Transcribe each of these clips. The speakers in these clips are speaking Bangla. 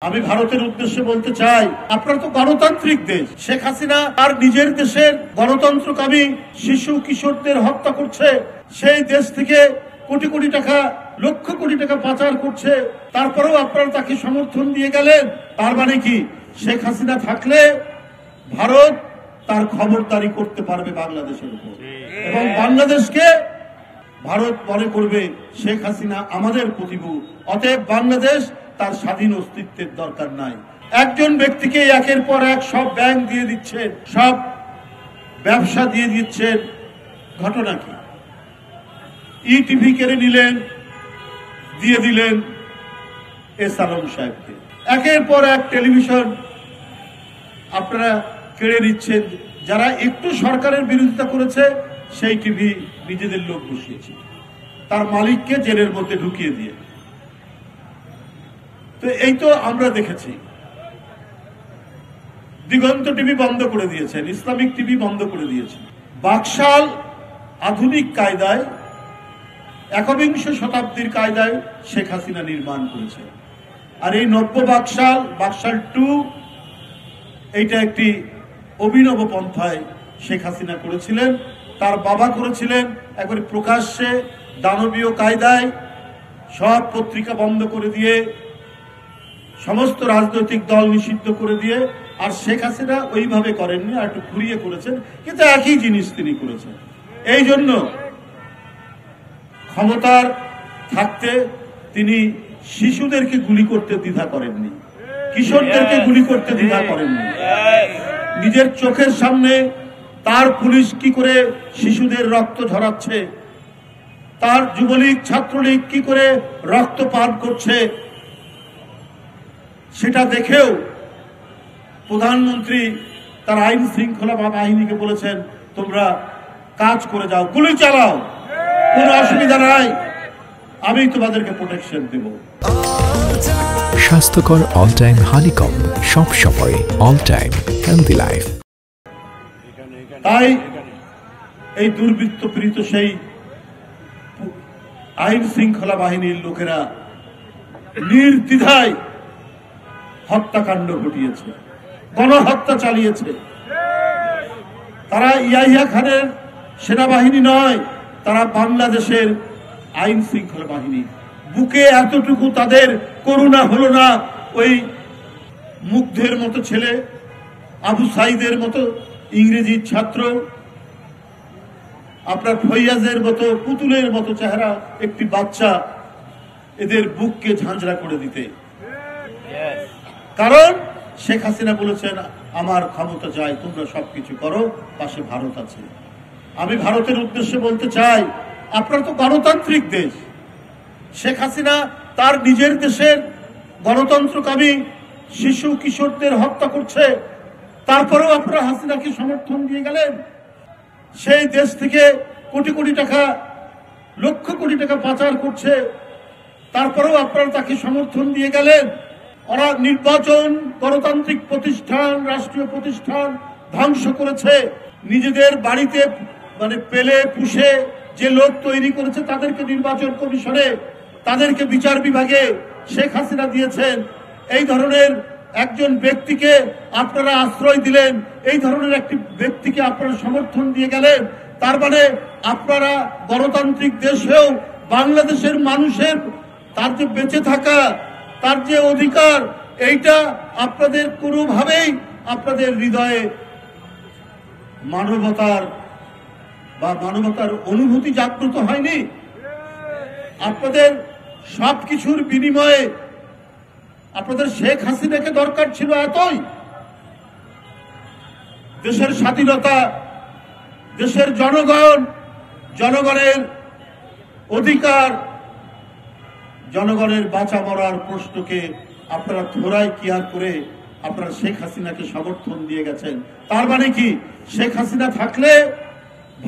আমি ভারতের উদ্দেশ্যে বলতে চাই, আপনারা তো গণতান্ত্রিক দেশ। শেখ হাসিনা আর নিজের দেশের গণতন্ত্রকামী শিশু কিশোরদের হত্যা করছে, সেই দেশ থেকে কোটি কোটি টাকা, লক্ষ কোটি টাকা পাচার করছে, তারপরেও আপনারা তাকে সমর্থন দিয়ে গেলেন। তার মানে কি, শেখ হাসিনা থাকলে ভারত তার খবরদারি করতে পারবে বাংলাদেশের উপর, এবং বাংলাদেশকে ভারত মনে করবে শেখ হাসিনা আমাদের প্রতিভূ। অতএব বাংলাদেশ তার স্বাধীন অস্তিত্বের দরকার নাই। একজন ব্যক্তিকে একের পর এক সব ব্যাংক দিয়ে দিচ্ছেন, সব ব্যবসা দিয়ে দিচ্ছেন। ঘটনা কি? ইটিভি কেড়ে নিলেন, দিয়ে দিলেন এস আলম সাহেবকে। একের পর এক টেলিভিশন আপনারা কেড়ে নিচ্ছেন। যারা একটু সরকারের বিরোধিতা করেছে সেই টিভি নিজেদের লোক বসিয়েছে, তার মালিককে জেলের মধ্যে ঢুকিয়ে দিয়ে। তো এই তো আমরা দেখেছি, দিগন্ত টিভি বন্ধ করে দিয়েছেন, ইসলামিক টিভি বন্ধ করে দিয়েছেন। বাকশাল আধুনিক কায়দায়, একবিংশ শতাব্দীর কায়দায় শেখ হাসিনা নির্মাণ করেছে। আর এই নব্য বাকশাল, বাকশাল 2, এইটা একটি অভিনব পন্থায় শেখ হাসিনা করেছিলেন। তার বাবা করেছিলেন একবারে প্রকাশ্যে দানবীয় কায়দায়, সব পত্রিকা বন্ধ করে দিয়ে, সমস্ত রাজনৈতিক দল নিষিদ্ধ করে দিয়ে। আর শেখ হাসিনা ওইভাবে করেননি, আর একটু ঘুরিয়ে করেছেন, কিন্তু একই জিনিস তিনি করেছেন। এই জন্য ক্ষমতার থাকতে তিনি শিশুদেরকে গুলি করতে দ্বিধা করেননি, কিশোরদেরকে গুলি করতে দ্বিধা করেননি। নিজের চোখের সামনে তার পুলিশ কি করে শিশুদের রক্ত ঝরাচ্ছে, তার যুবলীগ ছাত্রলীগ কি করে রক্ত পান করছে, সেটা দেখেও প্রধানমন্ত্রী তার আইন শৃঙ্খলা বাহিনীকে বলেছেন, তোমরা কাজ করে যাও, গুলি চালাও, কোনো অসুবিধা নাই, আমি তোমাদেরকে প্রোটেকশন দেব। স্বাস্থ্যকর অল টাইম হানিকম, সব সময় অল টাইম হেলদি লাইফ। তাই এই দুর্বৃত্ত পীড়িত সেই আইন শৃঙ্খলা বাহিনীর লোকেরা নির্দ্বিধায় হত্যাকাণ্ড ঘটিয়েছে, গণহত্যা চালিয়েছে। তারা ইয়াহিয়া খানের সেনাবাহিনী নয়, তারা বাংলাদেশের আইন শৃঙ্খলা বাহিনী। বুকে এতটুকু তাদের করুণা হলো না ওই মুগ্ধের মতো ছেলে, আবু সাইদের মতো ইংরেজির ছাত্র, আপনার ফৈয়াজের মতো পুতুলের মতো চেহারা একটি বাচ্চা, এদের বুককে ঝাঁঝরা করে দিতে। কারণ শেখ হাসিনা বলেছেন, আমার ক্ষমতা চাই, তোমরা সবকিছু করো, পাশে ভারত আছে। আমি ভারতের উদ্দেশ্যে বলতে চাই, আপনারা তো গণতান্ত্রিক দেশ। শেখ হাসিনা তার নিজের দেশের গণতন্ত্রকামী শিশু কিশোরদের হত্যা করছে, তারপরেও আপনারা হাসিনাকে সমর্থন দিয়ে গেলেন। সেই দেশ থেকে কোটি কোটি টাকা, লক্ষ কোটি টাকা পাচার করছে, তারপরেও আপনারা তাকে সমর্থন দিয়ে গেলেন। ওরা নির্বাচন, গণতান্ত্রিক প্রতিষ্ঠান, রাষ্ট্রীয় প্রতিষ্ঠান ধ্বংস করেছে। নিজেদের বাড়িতে পেলে পুষে যে লোক তৈরি করেছে তাদেরকে নির্বাচন কমিশনে, তাদেরকে বিচার বিভাগে শেখ হাসিনা দিয়েছেন। এই ধরনের একজন ব্যক্তিকে আপনারা আশ্রয় দিলেন, এই ধরনের একটি ব্যক্তিকে আপনারা সমর্থন দিয়ে গেলেন। তার মানে আপনারা গণতান্ত্রিক দেশেও বাংলাদেশের মানুষের তার যে বেঁচে থাকা, তার যে অধিকার, এইটা আপনাদের কোনোভাবেই আপনাদের হৃদয়ে মানবতার অনুভূতি জাগ্রত হয়নি। আপনাদের সবকিছুর বিনিময়ে আপনাদের শেখ হাসিনাকে দরকার ছিল এতই। দেশের স্বাধীনতা, দেশের জনগণ, জনগণের অধিকার, জনগণের বাঁচা মরার প্রশ্নকে আপনারা থোড়াই কেয়ার করে আপনারা শেখ হাসিনাকে সমর্থন দিয়ে গেছেন। তার মানে কি, শেখ হাসিনা থাকলে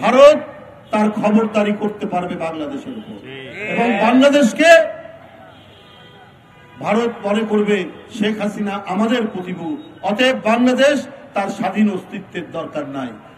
ভারত তার খবরদারি করতে পারবে বাংলাদেশের উপর, এবং বাংলাদেশকে ভারত মনে করবে শেখ হাসিনা আমাদের প্রতিভূ। অতএব বাংলাদেশ তার স্বাধীন অস্তিত্বের দরকার নাই।